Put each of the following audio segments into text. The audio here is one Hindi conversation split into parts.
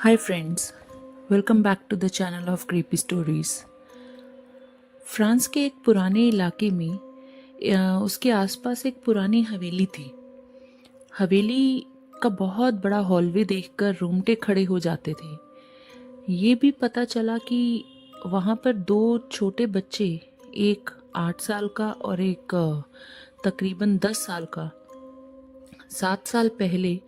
Hi friends, welcome back to the channel of Creepy Stories. France के एक पुराने इलाके में उसके आसपास एक पुरानी हवेली थी। हवेली का बहुत बड़ा हॉलवे देखकर रोंगटे खड़े हो जाते थे। ये भी पता चला कि वहाँ पर दो छोटे बच्चे, एक 8 साल का और एक तकरीबन 10 साल का, 7 साल पहले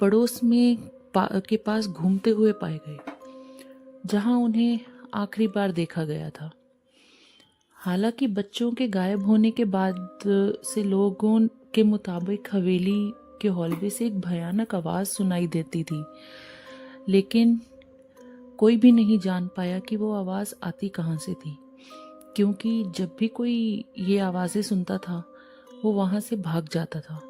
पड़ोस में के पास घूमते हुए पाए गए, जहां उन्हें आखिरी बार देखा गया था। हालांकि बच्चों के गायब होने के बाद से लोगों के मुताबिक हवेली के हॉलवे से एक भयानक आवाज़ सुनाई देती थी, लेकिन कोई भी नहीं जान पाया कि वो आवाज़ आती कहाँ से थी, क्योंकि जब भी कोई ये आवाज़ें सुनता था वो वहाँ से भाग जाता था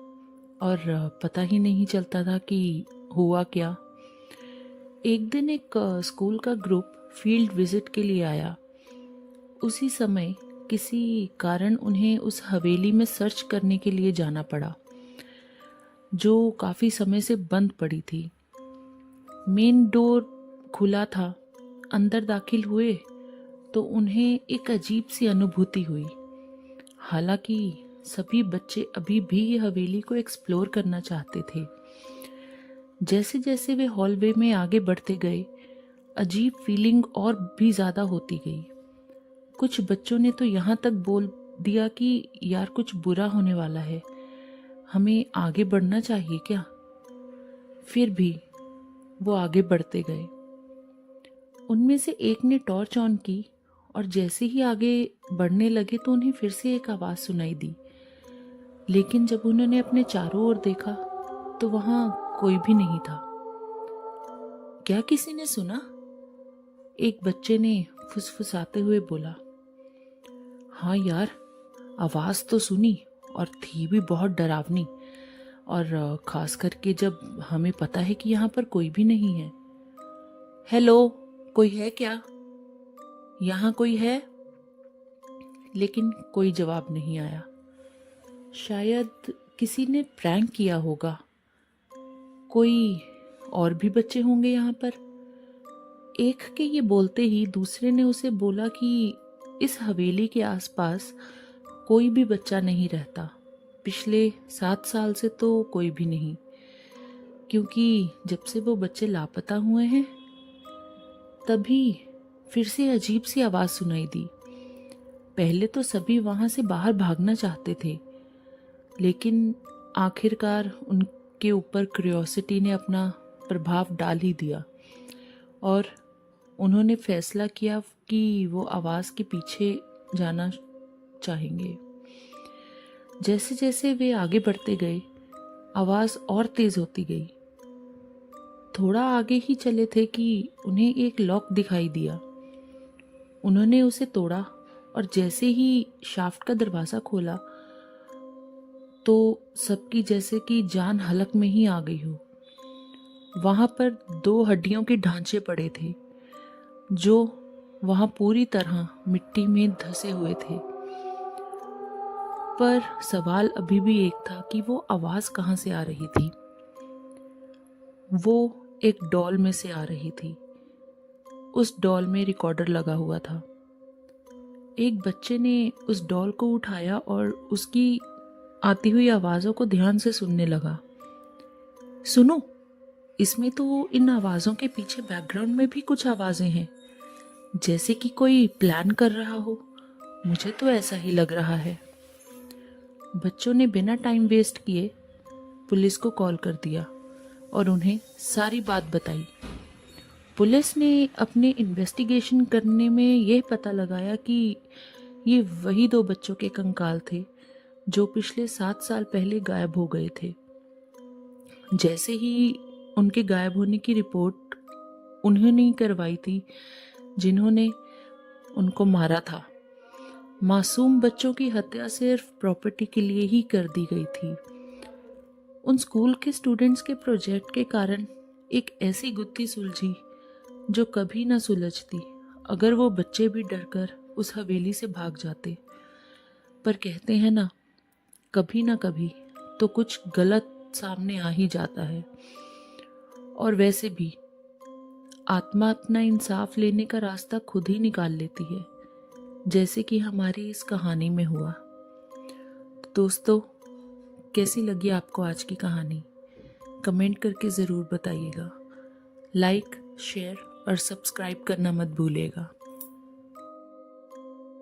और पता ही नहीं चलता था कि हुआ क्या। एक दिन एक स्कूल का ग्रुप फील्ड विजिट के लिए आया। उसी समय किसी कारण उन्हें उस हवेली में सर्च करने के लिए जाना पड़ा, जो काफ़ी समय से बंद पड़ी थी। मेन डोर खुला था। अंदर दाखिल हुए तो उन्हें एक अजीब सी अनुभूति हुई। हालांकि सभी बच्चे अभी भी ये हवेली को एक्सप्लोर करना चाहते थे। जैसे जैसे वे हॉलवे में आगे बढ़ते गए, अजीब फीलिंग और भी ज़्यादा होती गई। कुछ बच्चों ने तो यहाँ तक बोल दिया कि यार कुछ बुरा होने वाला है, हमें आगे बढ़ना चाहिए क्या। फिर भी वो आगे बढ़ते गए। उनमें से एक ने टॉर्च ऑन की और जैसे ही आगे बढ़ने लगे तो उन्हें फिर से एक आवाज़ सुनाई दी। लेकिन जब उन्होंने अपने चारों ओर देखा तो वहाँ कोई भी नहीं था। क्या किसी ने सुना? एक बच्चे ने फुसफुसाते हुए बोला। हाँ यार, आवाज़ तो सुनी और थी भी बहुत डरावनी, और खास करके जब हमें पता है कि यहाँ पर कोई भी नहीं है। हेलो, कोई है क्या? यहाँ कोई है? लेकिन कोई जवाब नहीं आया। शायद किसी ने प्रैंक किया होगा। कोई और भी बच्चे होंगे यहाँ पर। एक के ये बोलते ही दूसरे ने उसे बोला कि इस हवेली के आसपास कोई भी बच्चा नहीं रहता। पिछले 7 साल से तो कोई भी नहीं, क्योंकि जब से वो बच्चे लापता हुए हैं तभी फिर से अजीब सी आवाज़ सुनाई दी। पहले तो सभी वहाँ से बाहर भागना चाहते थे, लेकिन आखिरकार उनके ऊपर क्यूरियोसिटी ने अपना प्रभाव डाल ही दिया और उन्होंने फैसला किया कि वो आवाज़ के पीछे जाना चाहेंगे। जैसे जैसे वे आगे बढ़ते गए, आवाज़ और तेज़ होती गई। थोड़ा आगे ही चले थे कि उन्हें एक लॉक दिखाई दिया। उन्होंने उसे तोड़ा और जैसे ही शाफ्ट का दरवाज़ा खोला तो सबकी जैसे कि जान हलक में ही आ गई हो। वहाँ पर 2 हड्डियों के ढांचे पड़े थे, जो वहाँ पूरी तरह मिट्टी में धंसे हुए थे। पर सवाल अभी भी एक था कि वो आवाज़ कहाँ से आ रही थी। वो एक डॉल में से आ रही थी। उस डॉल में रिकॉर्डर लगा हुआ था। एक बच्चे ने उस डॉल को उठाया और उसकी आती हुई आवाज़ों को ध्यान से सुनने लगा। सुनो, इसमें तो इन आवाज़ों के पीछे बैकग्राउंड में भी कुछ आवाज़ें हैं, जैसे कि कोई प्लान कर रहा हो। मुझे तो ऐसा ही लग रहा है। बच्चों ने बिना टाइम वेस्ट किए पुलिस को कॉल कर दिया और उन्हें सारी बात बताई। पुलिस ने अपने इन्वेस्टिगेशन करने में यह पता लगाया कि ये वही 2 बच्चों के कंकाल थे जो पिछले 7 साल पहले गायब हो गए थे। जैसे ही उनके गायब होने की रिपोर्ट उन्होंने ही करवाई थी जिन्होंने उनको मारा था। मासूम बच्चों की हत्या सिर्फ प्रॉपर्टी के लिए ही कर दी गई थी। उन स्कूल के स्टूडेंट्स के प्रोजेक्ट के कारण एक ऐसी गुत्थी सुलझी जो कभी ना सुलझती अगर वो बच्चे भी डरकर उस हवेली से भाग जाते। पर कहते हैं ना कभी तो कुछ गलत सामने आ ही जाता है। और वैसे भी आत्मा अपना इंसाफ लेने का रास्ता खुद ही निकाल लेती है, जैसे कि हमारी इस कहानी में हुआ। तो दोस्तों, कैसी लगी आपको आज की कहानी? कमेंट करके ज़रूर बताइएगा। लाइक, शेयर और सब्सक्राइब करना मत भूलिएगा।